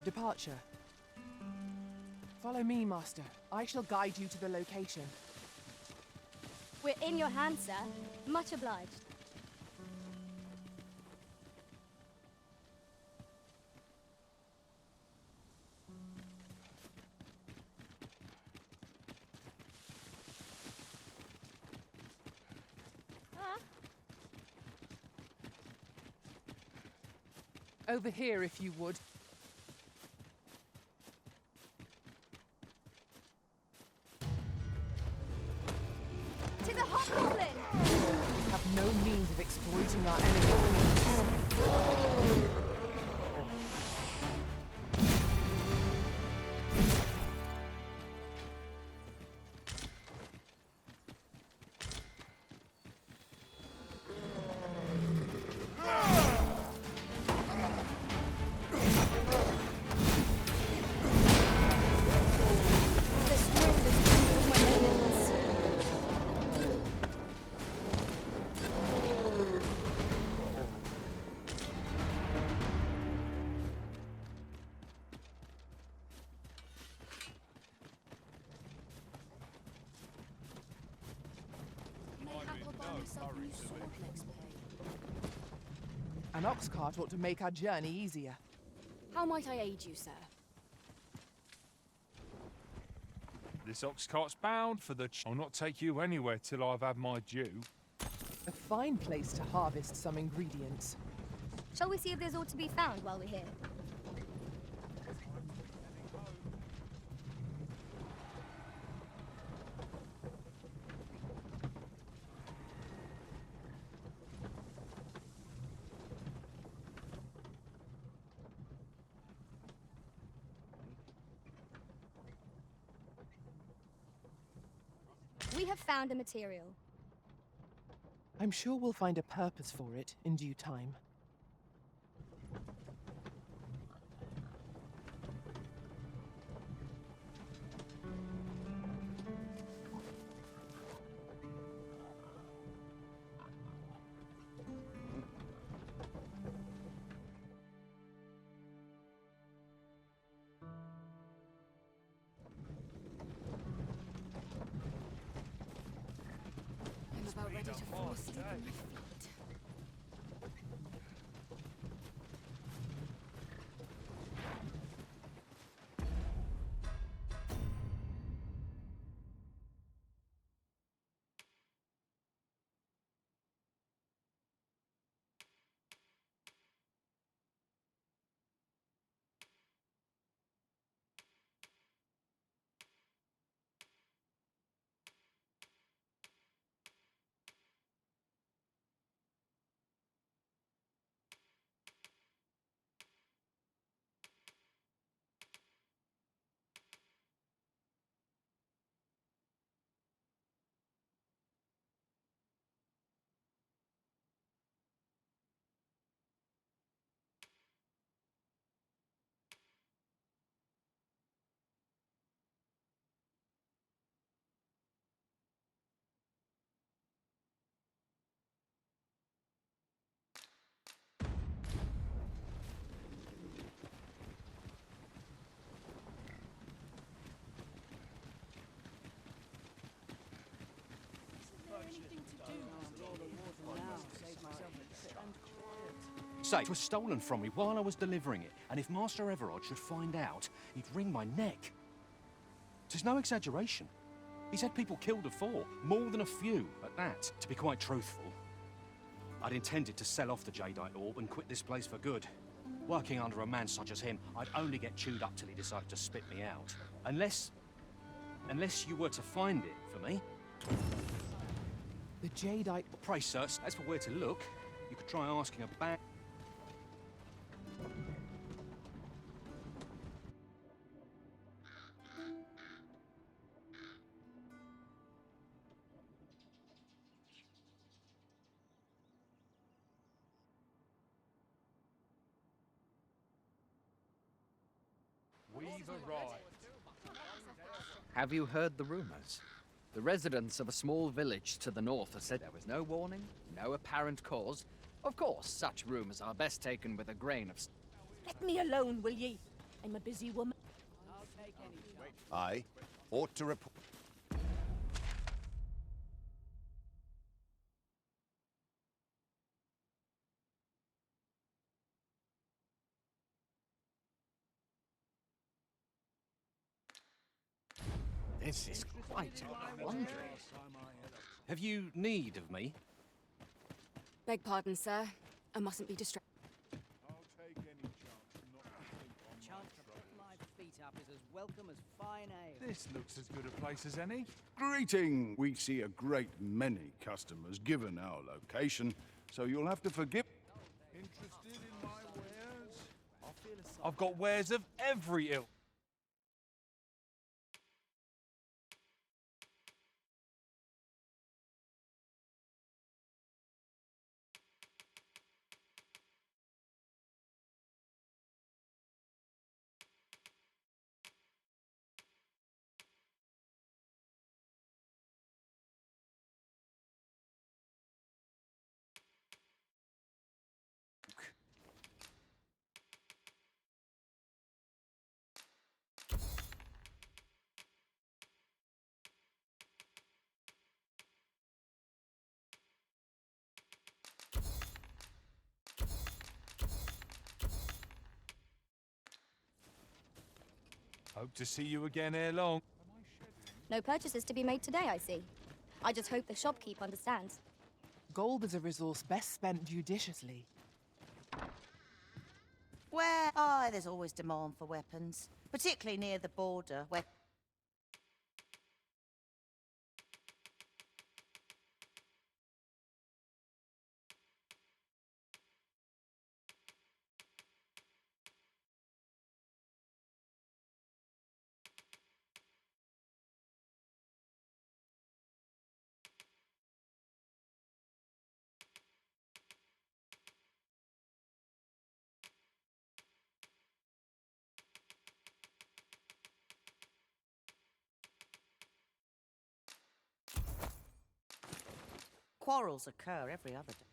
Departure. Follow me, Master. I shall guide you to the location. We're in your hands, sir. Much obliged. Over here, if you would. To the Hobgoblin! We have no means of exploiting our enemies. An ox cart ought to make our journey easier. How might I aid you, sir? This ox cart's bound for the I'll not take you anywhere till I've had my due. A fine place to harvest some ingredients. Shall we see if there's aught to be found while we're here? We have found a material. I'm sure we'll find a purpose for it in due time. About ready to fall asleep in my feet. Say, it was stolen from me while I was delivering it, and if Master Everard should find out, he'd wring my neck. There's no exaggeration. He's had people killed before, more than a few at that. To be quite truthful, I'd intended to sell off the Jadeite orb and quit this place for good. Working under a man such as him, I'd only get chewed up till he decided to spit me out. Unless you were to find it for me. The Jadeite... Pray, sir, as for where to look, you could try asking a bag. We've arrived. Have you heard the rumors? The residents of a small village to the north have said there was no warning, no apparent cause. Of course, such rumors are best taken with a grain of... Let me alone, will ye? I'm a busy woman. I ought to report. This is quite a quandary. Have you need of me? Beg pardon, sir. I mustn't be distracted. I'll take any chance not to sleep on my Chance to put my feet up is as welcome as fine ale. This looks as good a place as any. Greeting! We see a great many customers given our location, so you'll have to forgive. Interested in my wares? I've got wares of every ilk. Hope to see you again ere long. No purchases to be made today, I see. I just hope the shopkeep understands. Gold is a resource best spent judiciously. Where, there's always demand for weapons, particularly near the border, where... Quarrels occur every other day.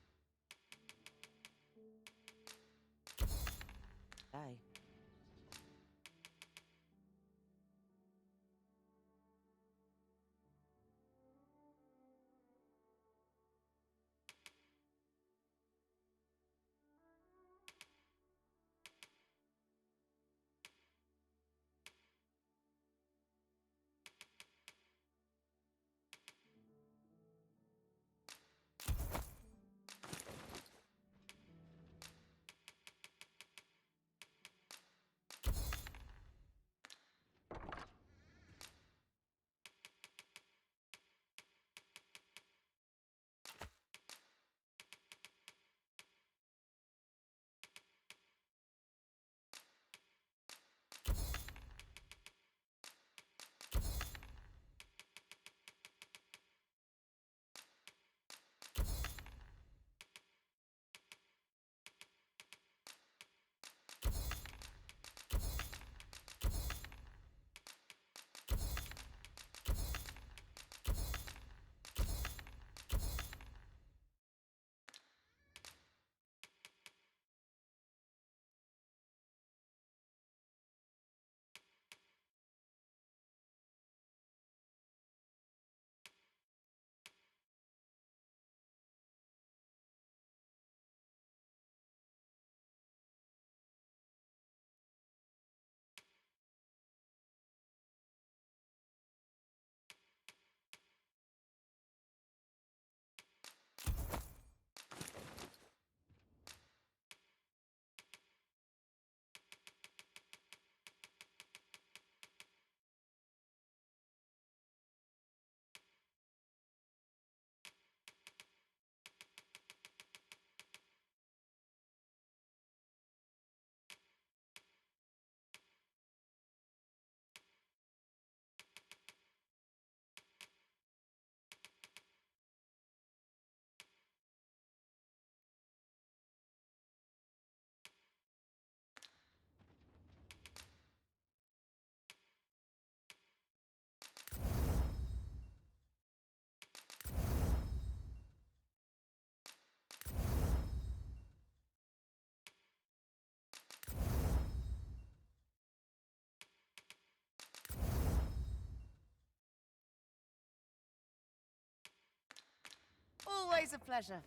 Always a pleasure.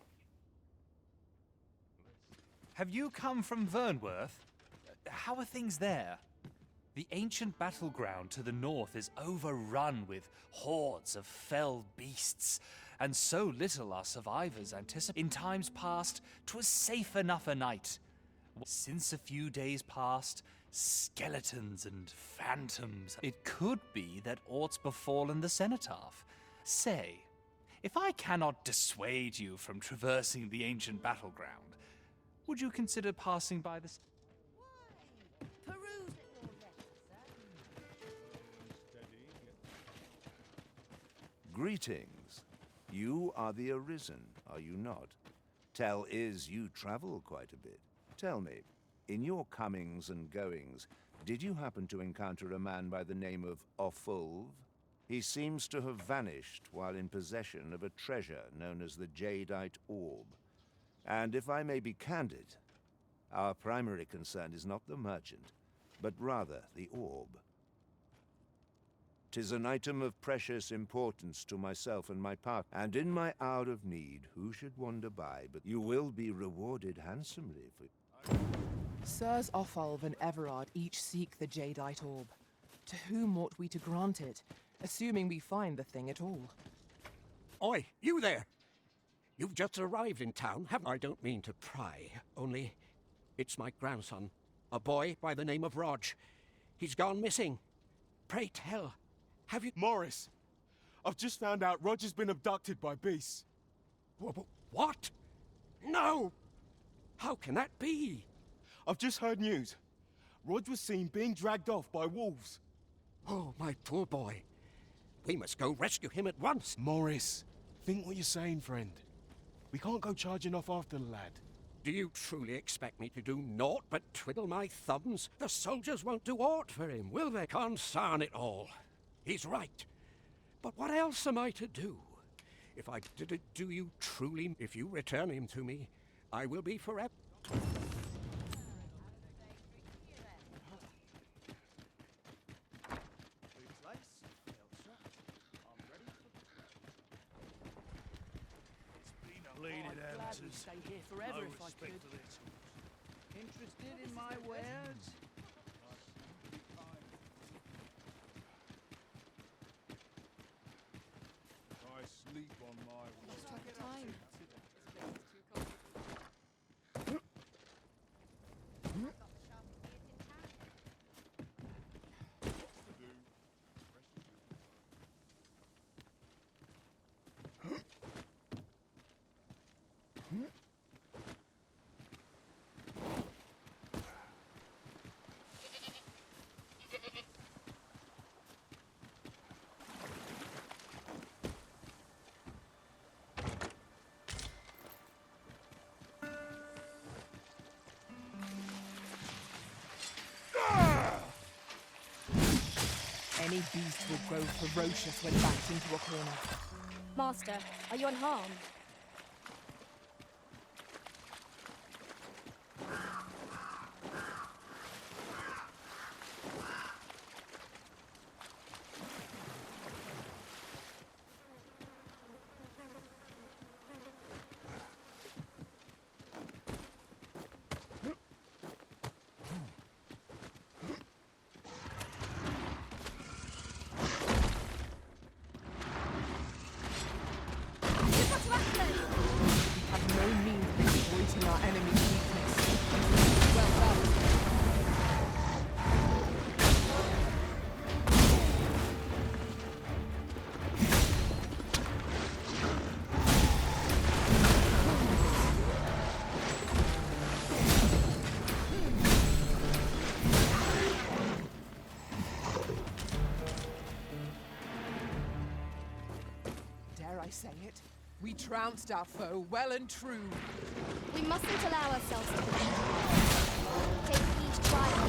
Have you come from Vernworth? How are things there? The ancient battleground to the north is overrun with hordes of fell beasts, and so little our survivors anticipate. In times past, 'twas safe enough a night. Since a few days past, skeletons and phantoms. It could be that aught's befallen the cenotaph. Say, if I cannot dissuade you from traversing the ancient battleground, would you consider passing by the... Peruse your letters, sir. Greetings. You are the Arisen, are you not? Tell is you travel quite a bit. Tell me, in your comings and goings, did you happen to encounter a man by the name of Offulv? He seems to have vanished while in possession of a treasure known as the Jadeite Orb. And if I may be candid, our primary concern is not the merchant, but rather the orb. 'Tis an item of precious importance to myself and my part, and in my hour of need, who should wander by, but you will be rewarded handsomely for... Sirs Offulv and Everard each seek the Jadeite Orb. To whom ought we to grant it, assuming we find the thing at all? Oi, you there! You've just arrived in town, haven't I? Don't mean to pry, only it's my grandson, a boy by the name of Rog. He's gone missing. Pray tell, have you... Morris, I've just found out Roger's been abducted by beasts. What? No! How can that be? I've just heard news. Rog was seen being dragged off by wolves. Oh, my poor boy. We must go rescue him at once. Morris, think what you're saying, friend. We can't go charging off after the lad. Do you truly expect me to do naught but twiddle my thumbs? The soldiers won't do aught for him, will they? Consarn it all. He's right. But what else am I to do? If I did it, do you truly... If you return him to me, I will be forever... I'd stay here forever if I could. Interested in my wares? I sleep on my Lost track of time. Any beast will grow ferocious when backed into a corner. Master, are you unharmed? Our enemy's weakness. Well done. Dare I say it? We trounced our foe well and true. We mustn't allow ourselves to be take each trial.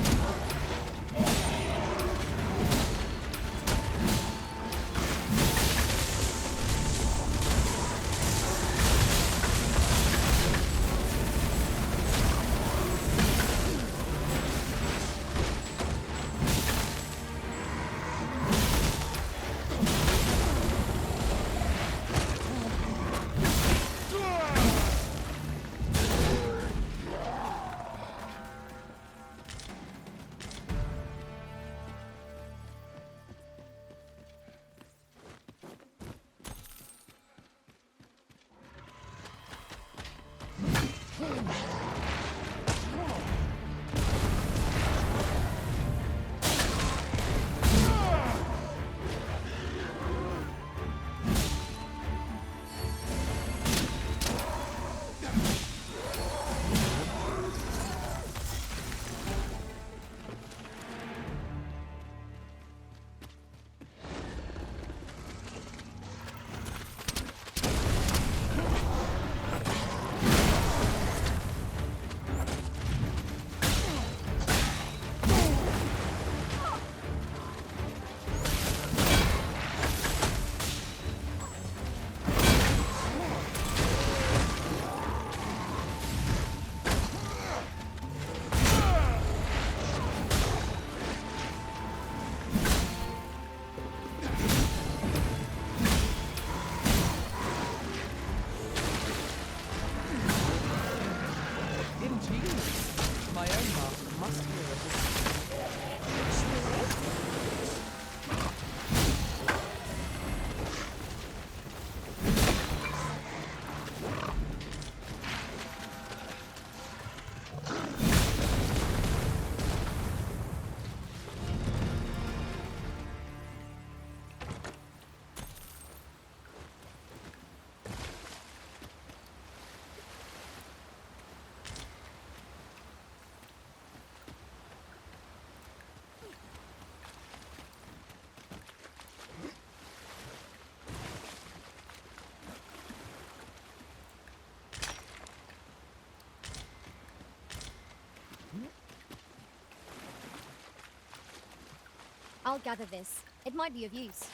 I'll gather this. It might be of use.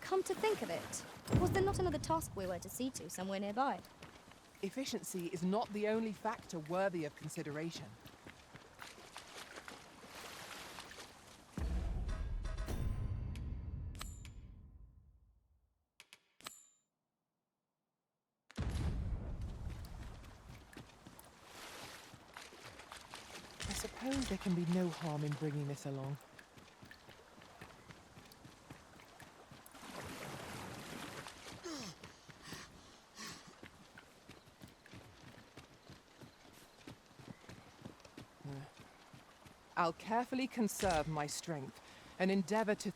Come to think of it, was there not another task we were to see to somewhere nearby? Efficiency is not the only factor worthy of consideration. I suppose there can be no harm in bringing this along. I'll carefully conserve my strength and endeavor to...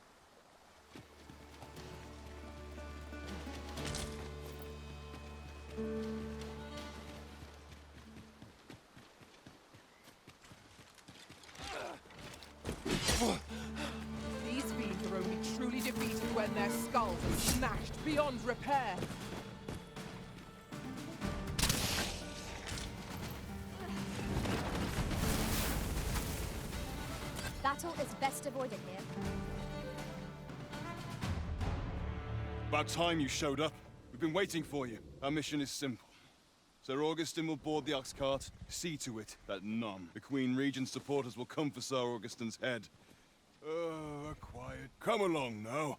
These fiends are only truly defeated when their skulls are smashed beyond repair. Battle is best avoided here. About time you showed up. We've been waiting for you. Our mission is simple. Sir Augustin will board the ox cart. See to it that none. The Queen Regent's supporters will come for Sir Augustin's head. Quiet. Come along now.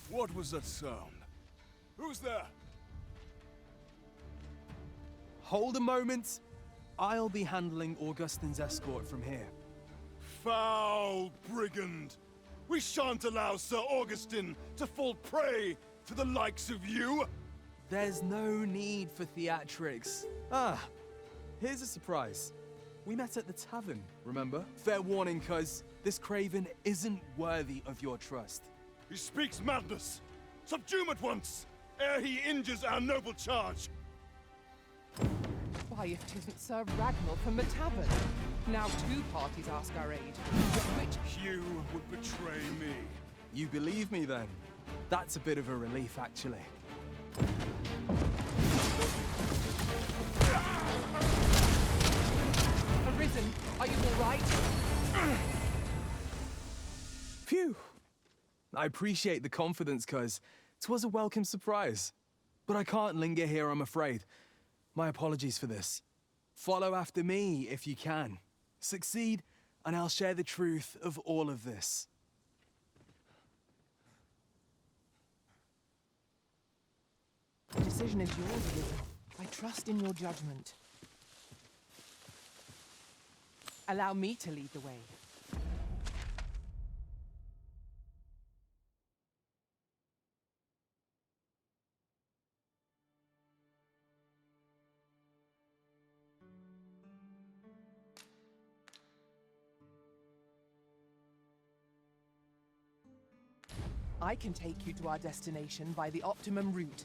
What was that sound? Who's there? Hold a moment. I'll be handling Augustin's escort from here. Foul brigand! We shan't allow Sir Augustin to fall prey to the likes of you! There's no need for theatrics. Here's a surprise. We met at the tavern, remember? Fair warning, cuz this craven isn't worthy of your trust. He speaks madness! Subdue him at once, ere he injures our noble charge! Why, if 'tisn't Sir Ragnall from the tavern. Now two parties ask our aid. Which... You would betray me. You believe me, then? That's a bit of a relief, actually. Arisen, are you all right? Phew. I appreciate the confidence, cuz 'twas a welcome surprise. But I can't linger here, I'm afraid. My apologies for this. Follow after me if you can. Succeed, and I'll share the truth of all of this. The decision is yours, Arisen. I trust in your judgment. Allow me to lead the way. I can take you to our destination by the optimum route.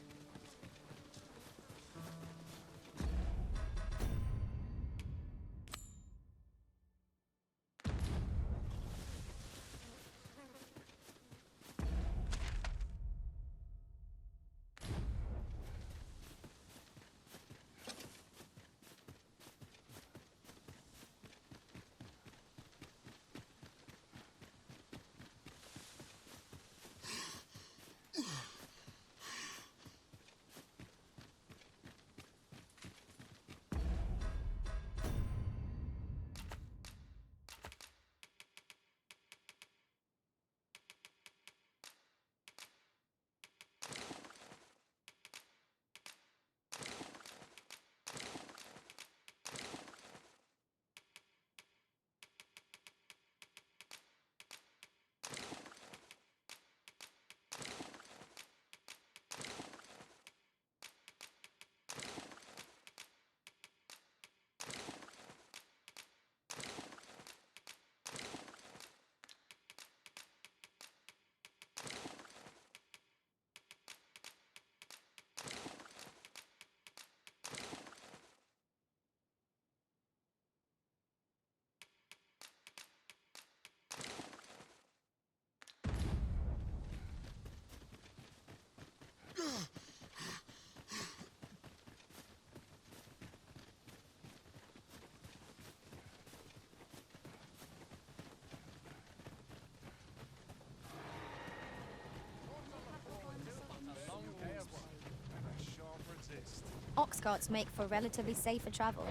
ox carts make for relatively safer travel.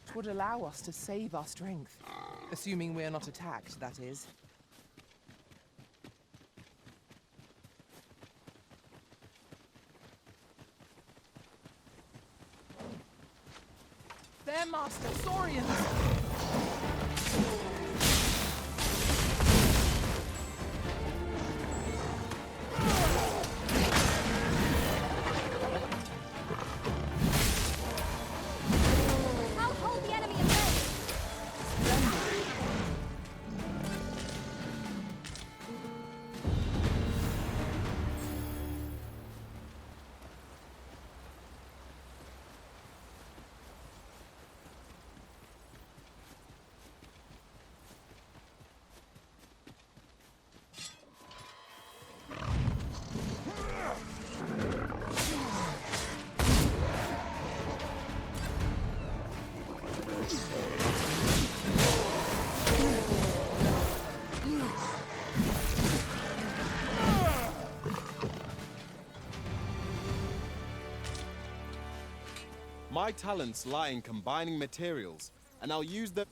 It would allow us to save our strength. Assuming we're not attacked, that is. There, Master! Saurians! I'll hold the enemy in place! My talents lie in combining materials, and I'll use them.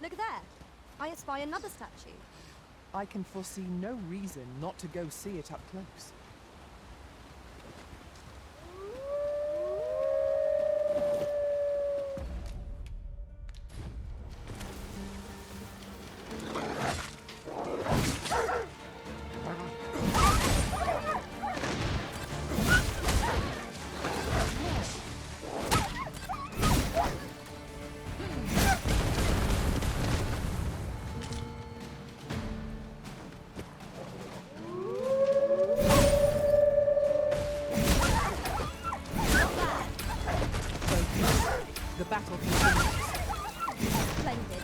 Look there. I espy another statue. I can foresee no reason not to go see it up close. The battle continues. Splendid.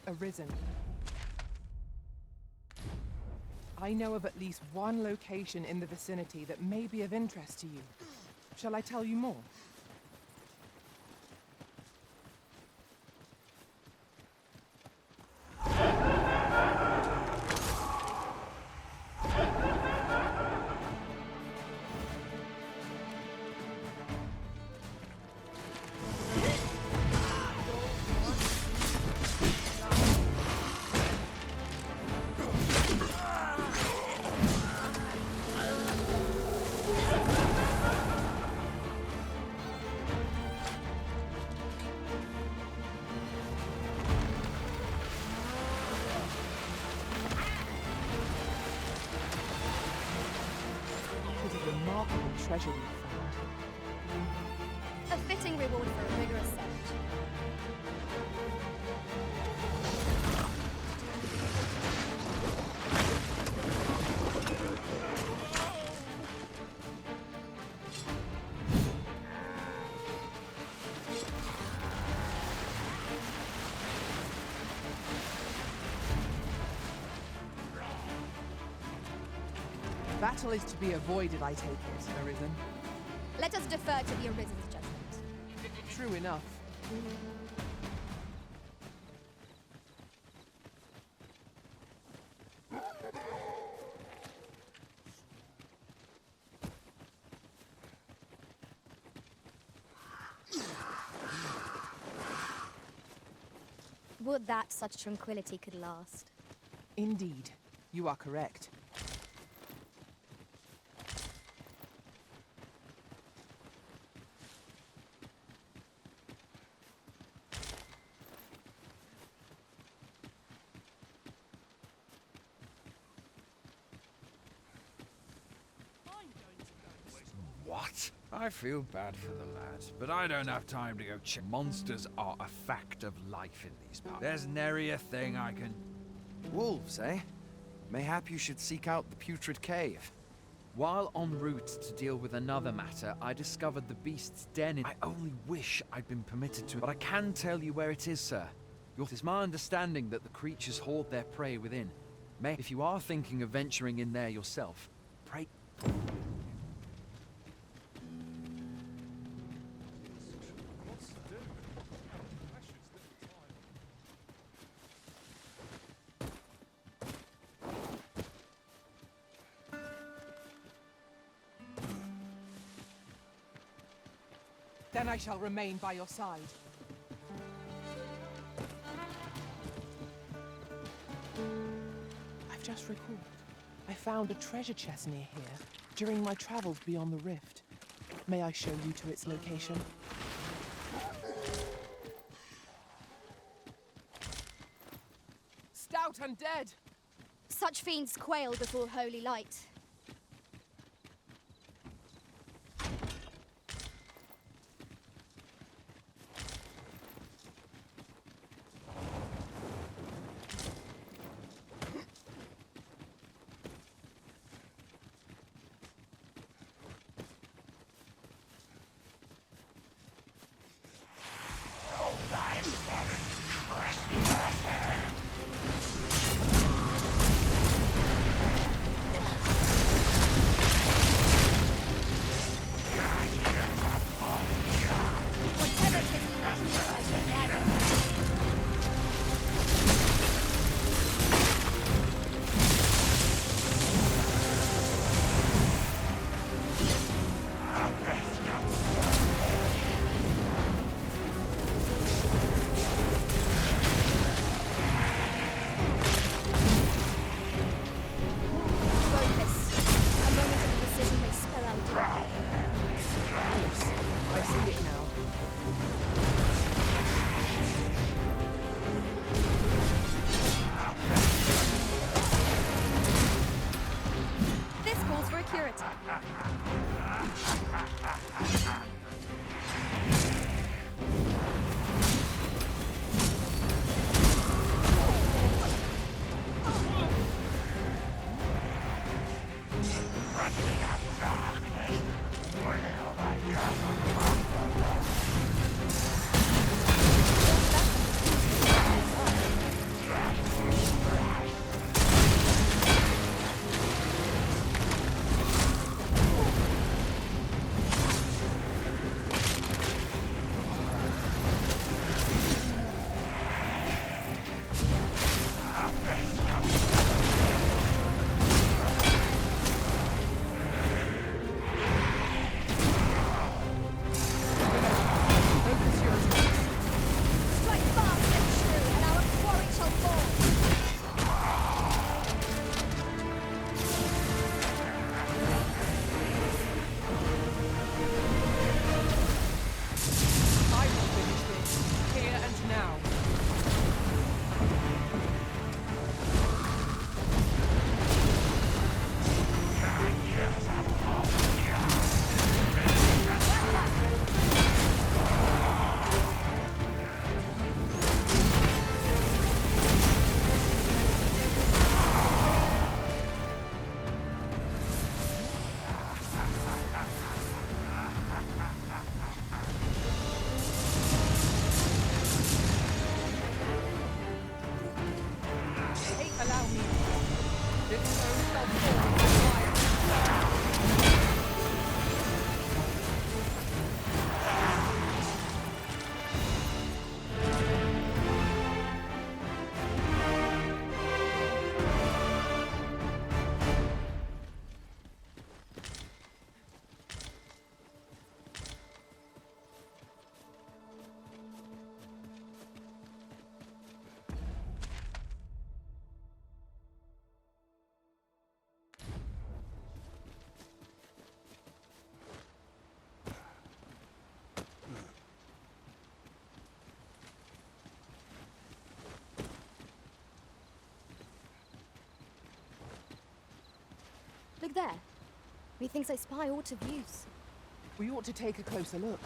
Arisen. I know of at least one location in the vicinity that may be of interest to you. Shall I tell you more? Remarkable treasure we found. A fitting reward for a rigorous search. Battle is to be avoided, I take it, Arisen. Let us defer to the Arisen's judgment. True enough. Would that such tranquility could last. Indeed. You are correct. I feel bad for the lad, but I don't have time to go check. Monsters are a fact of life in these parts. There's nary a thing I can... Wolves, eh? Mayhap you should seek out the Putrid Cave. While en route to deal with another matter, I discovered the beast's den. I only wish I'd been permitted to, but I can tell you where it is, sir. It is my understanding that the creatures hoard their prey within. If you are thinking of venturing in there yourself, pray... Then I shall remain by your side. I've just recalled. I found a treasure chest near here during my travels beyond the rift. May I show you to its location? Stout and dead! Such fiends quail before holy light. Look there. Methinks I spy aught of use. We ought to take a closer look.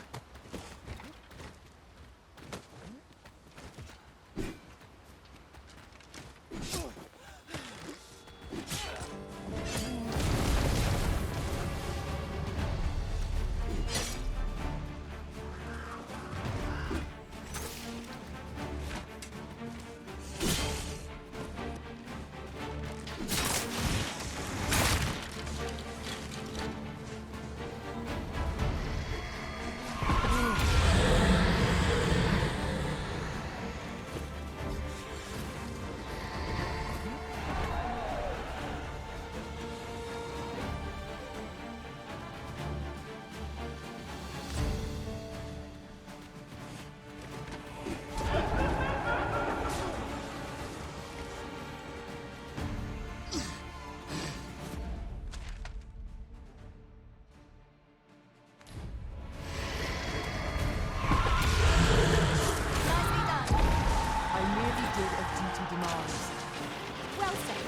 Well said.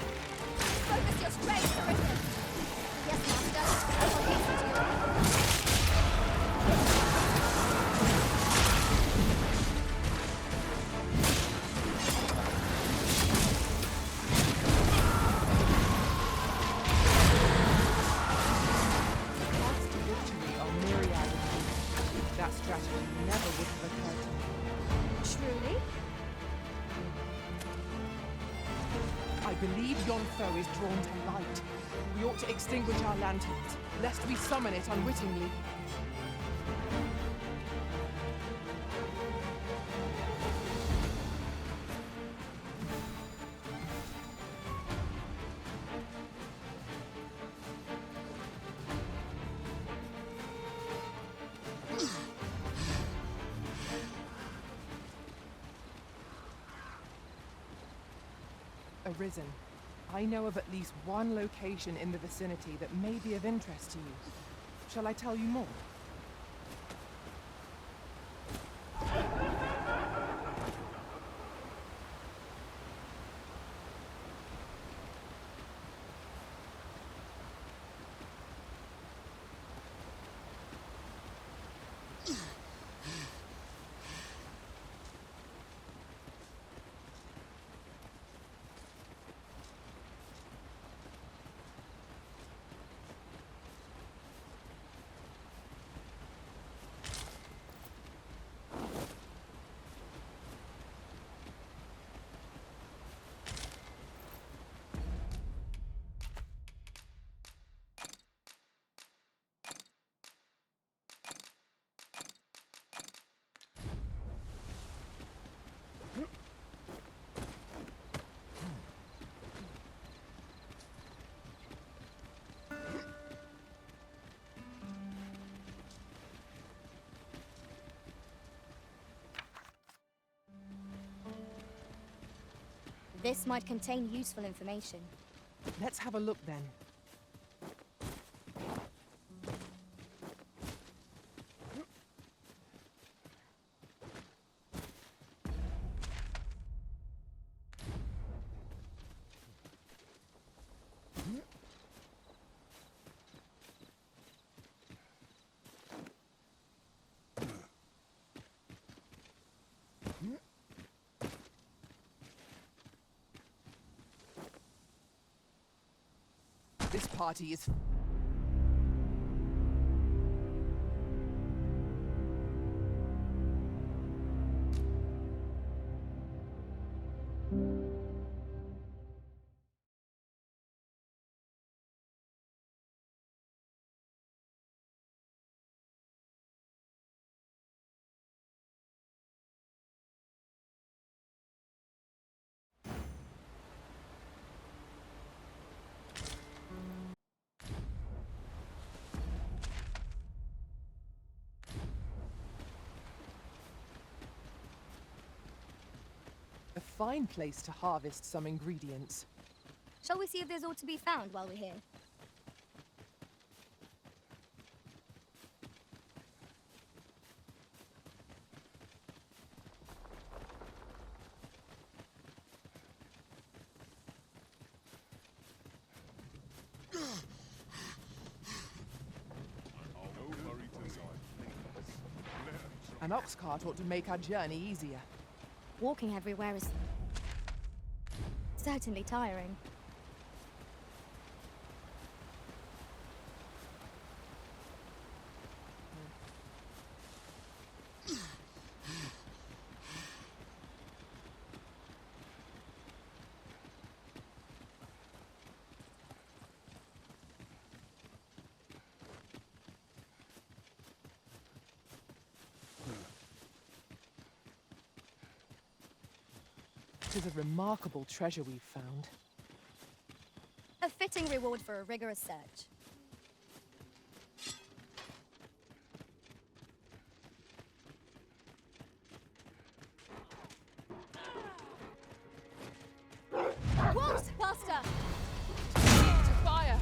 Focus your strength, Carissa. Yes, Master. I will hasten to your aid. Paths to victory are myriad indeed. That strategy never would have occurred to me. Truly? I believe yon foe is drawn to light. We ought to extinguish our lanterns, lest we summon it unwittingly. Arisen. I know of at least one location in the vicinity that may be of interest to you. Shall I tell you more? This might contain useful information. Let's have a look then. This party is... a fine place to harvest some ingredients. Shall we see if there's aught to be found while we're here? An ox cart ought to make our journey easier. Walking everywhere is certainly tiring. It is a remarkable treasure we've found. A fitting reward for a rigorous search. Wolves, Master! To fire!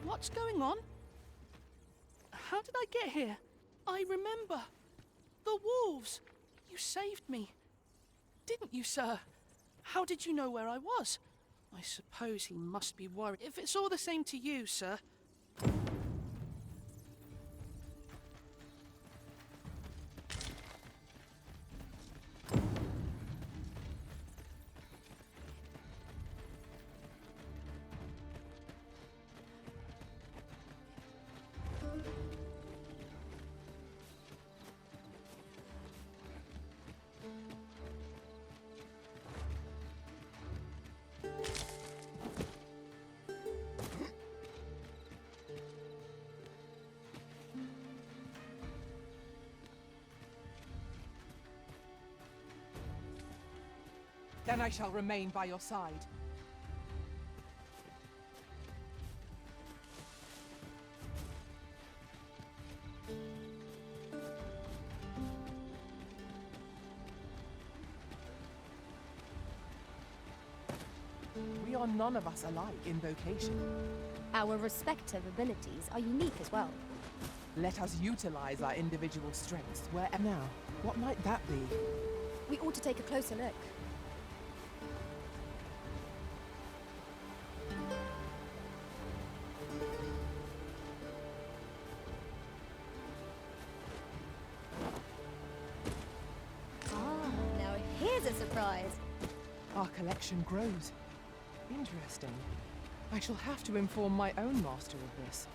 What's going on? How did I get here? I remember. The wolves. You saved me. Didn't you, sir? How did you know where I was? I suppose he must be worried. If it's all the same to you, sir. Then I shall remain by your side. We are none of us alike in vocation. Our respective abilities are unique as well. Let us utilize our individual strengths where now. What might that be? We ought to take a closer look. Now here's a surprise. Our collection grows. Interesting. I shall have to inform my own master of this.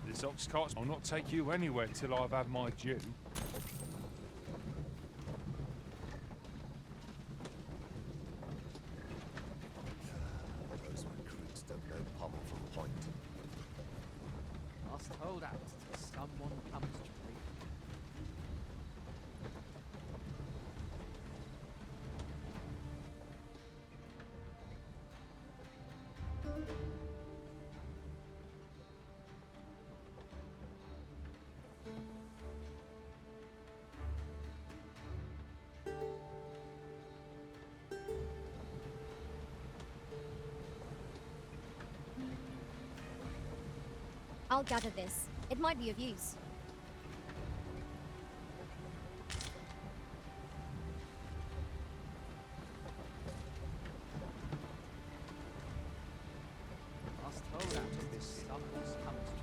This ox cart will not take you anywhere till I've had my due. Those recruits don't know pommel from point. Must hold out till someone comes to me. I'll gather this. It might be of use. Must hold out till this someone comes to me.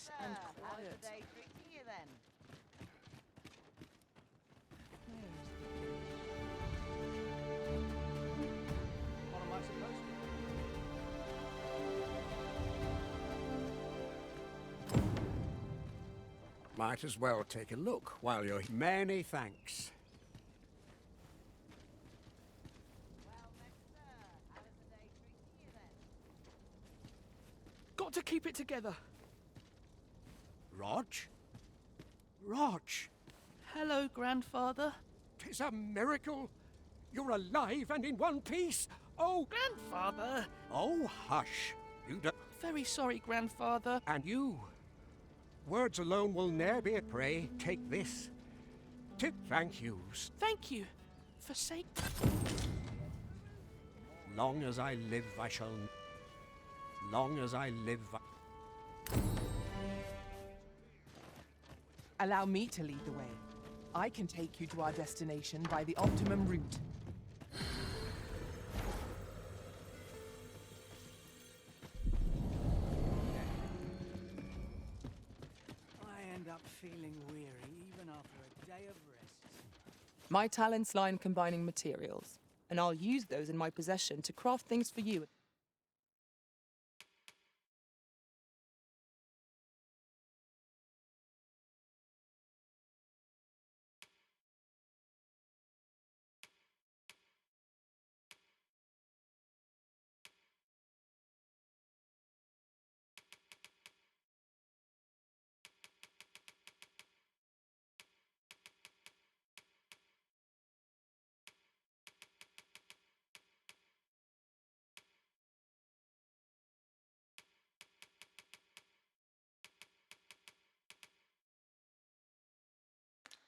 peace and How's quiet. the day treating you then? What am I supposed to do? Might as well take a look while you're here. Many thanks. Well met, sir. How's the day treating you then? Got to keep it together. Rog? Rog! Hello, Grandfather. 'Tis a miracle. You're alive and in one piece. Oh, Grandfather! oh, hush. You don't... Very sorry, Grandfather. And you. Words alone will ne'er be a prey. Take this. Thank yous. Thank you. For sake. Long as I live, I shall... Long as I live... Allow me to lead the way. I can take you to our destination by the optimum route. I end up feeling weary even after a day of rest. My talents lie in combining materials, and I'll use those in my possession to craft things for you.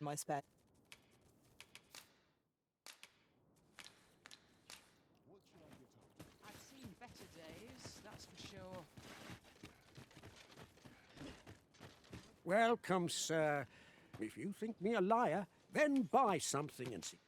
My spare. I've seen better days, that's for sure. Welcome, sir. If you think me a liar, then buy something and see.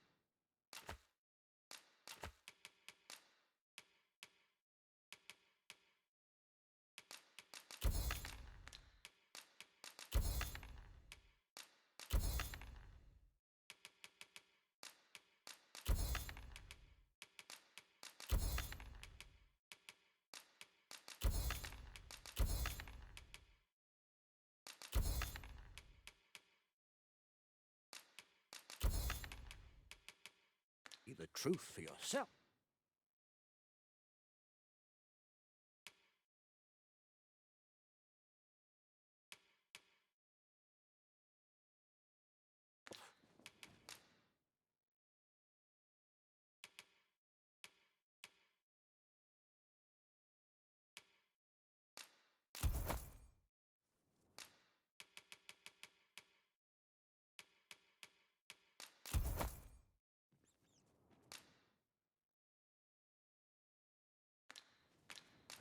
The truth for yourself.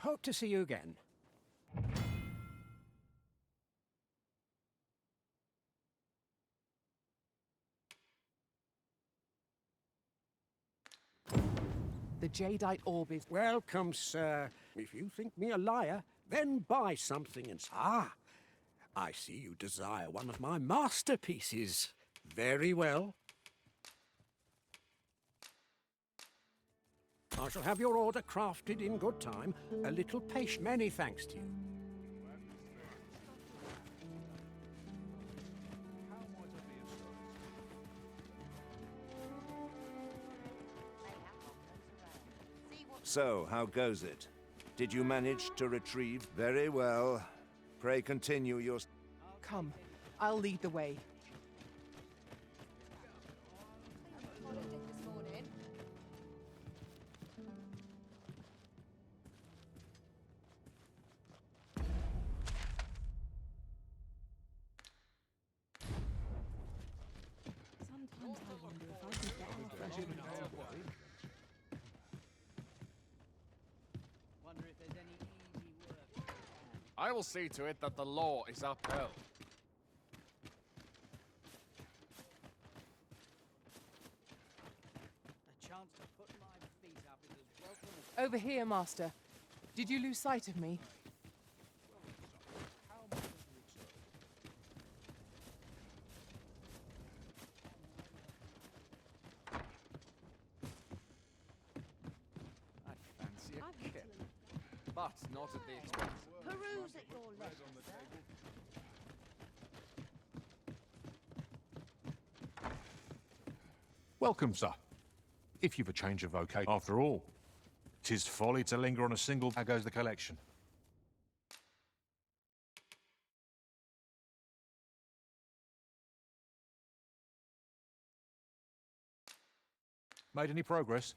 Hope to see you again. The jadeite orb is... Welcome, sir. If you think me a liar, then buy something and... Ah! I see you desire one of my masterpieces. Very well. I shall have your order crafted in good time. A little patience. Many thanks to you. So, how goes it? Did you manage to retrieve? Very well. Pray continue your... Come, I'll lead the way. Sometimes I wonder if I could get our fresh air. Wonder if there's any easy work. I will see to it that the law is upheld. A chance to put my feet up is as welcome as... Over here, Master. Did you lose sight of me? but not at the expense. Peruse at your leisure, sir. Welcome, sir. If you've a change of vocation, after all, 'tis folly to linger on a single. How goes the collection? Made any progress?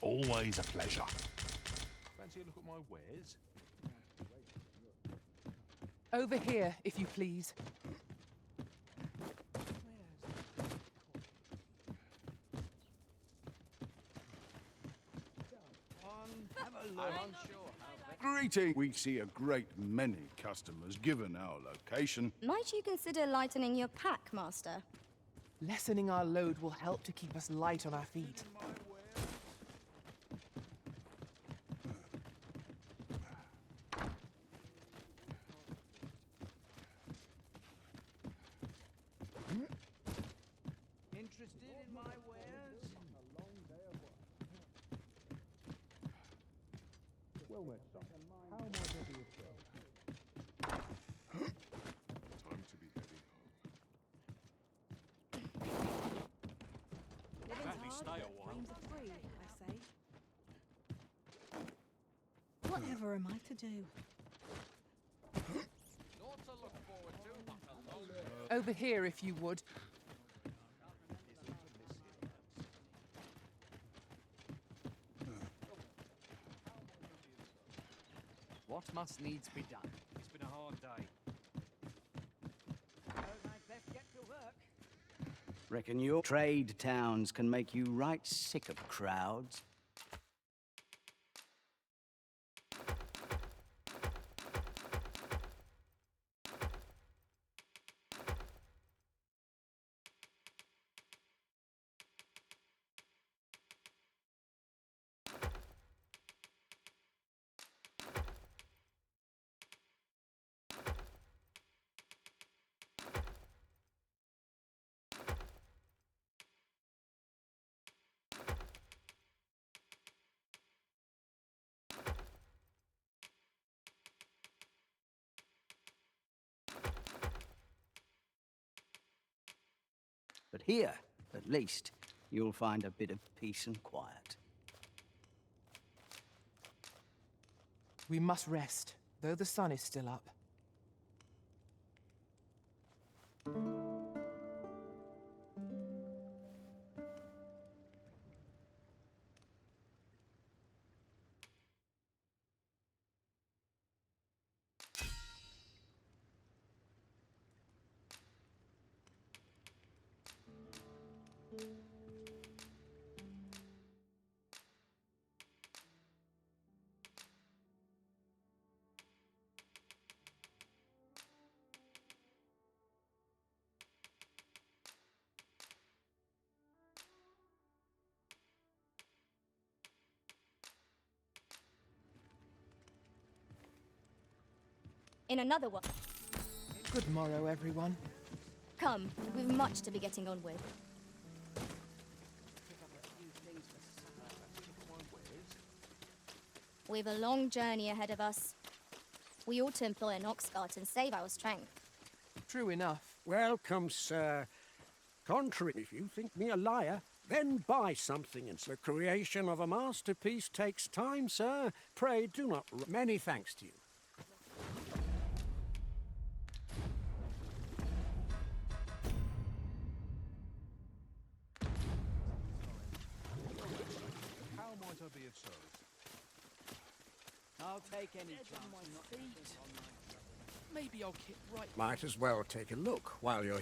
Always a pleasure. Fancy a look at my wares? Over here, if you please. Greeting! We see a great many customers given our location. Might you consider lightening your pack, Master? Lessening our load will help to keep us light on our feet. Interested in my wares? Well met, son. How might I be of help? Time to be heading home. Happy stay a while. Dreams are free, I say. Whatever am I to do? Not to look forward to, but Over here, if you would. what must needs be done? It's been a hard day. I'd best get to work. Reckon your trade towns can make you right sick of crowds. But here, at least, you'll find a bit of peace and quiet. We must rest, though the sun is still up. In another one. Good morrow, everyone. Come, we've much to be getting on with. We've a long journey ahead of us. We ought to employ an ox cart and save our strength. True enough. Welcome, sir. Contrary, if you think me a liar, then buy something. And the creation of a masterpiece takes time, sir. Pray do not... Many thanks to you. How might I be of service? I'll take any Dead chance. on my not feet. to on my- Maybe I'll kick right. Might as well take a look while you're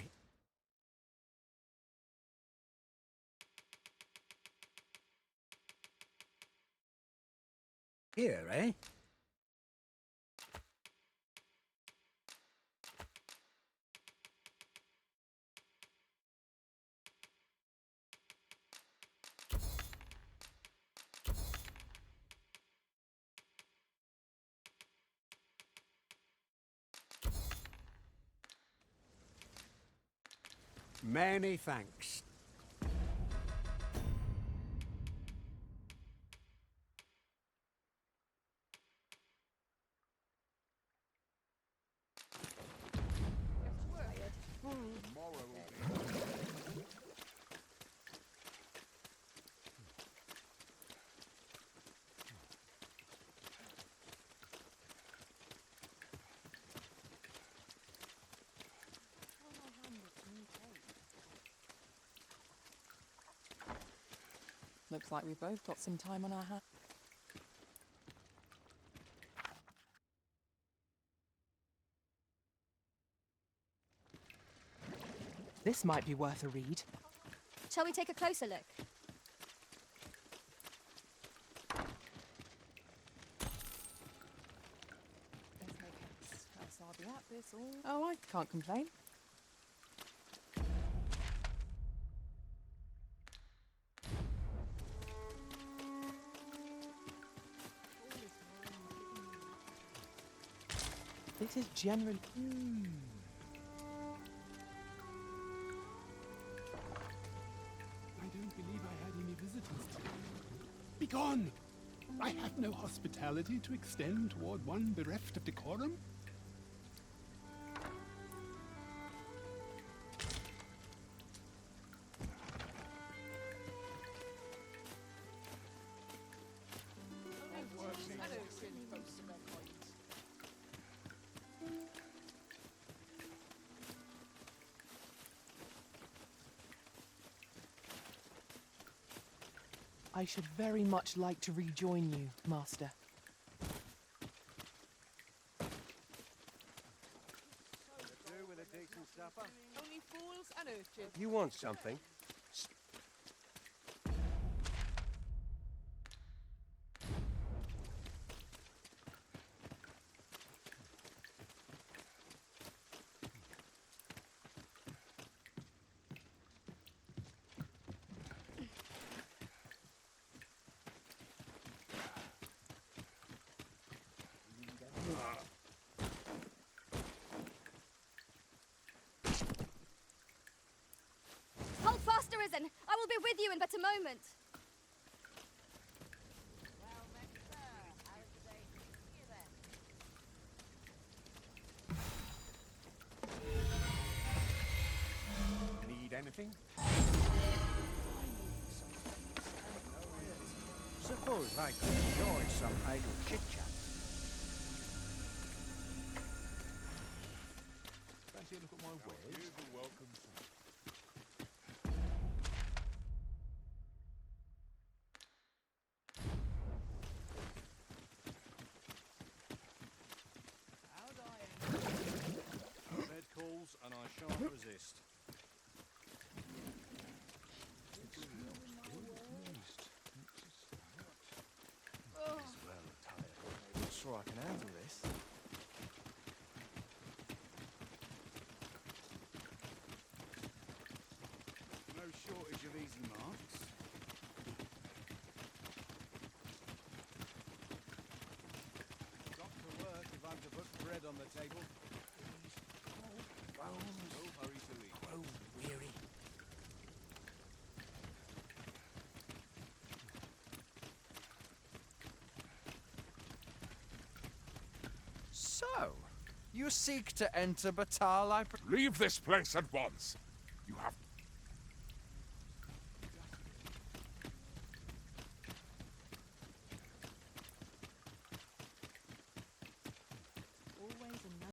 here, eh? Many thanks. Looks like we've both got some time on our hands. This might be worth a read. Shall we take a closer look? There's no case. Else I'll be at this all. Oh, I can't complain. This is generally. I don't believe I had any visitors today. Begone! I have no hospitality to extend toward one bereft of decorum. I should very much like to rejoin you, Master. with a decent supper. Only fools and urchins. You want something? Hold fast, Arisen! I will be with you in but a moment. Need anything? Suppose I could enjoy some idle chit-chat. Fancy a look at my wares? Here's a welcome. Bed calls, and I shan't resist. well tired. I'm not sure I can handle this. No shortage of easy marks. Got to work if I'm to put bread on the table. No hurry to leave. Grow weary. So, you seek to enter Batal, Leave this place at once. You have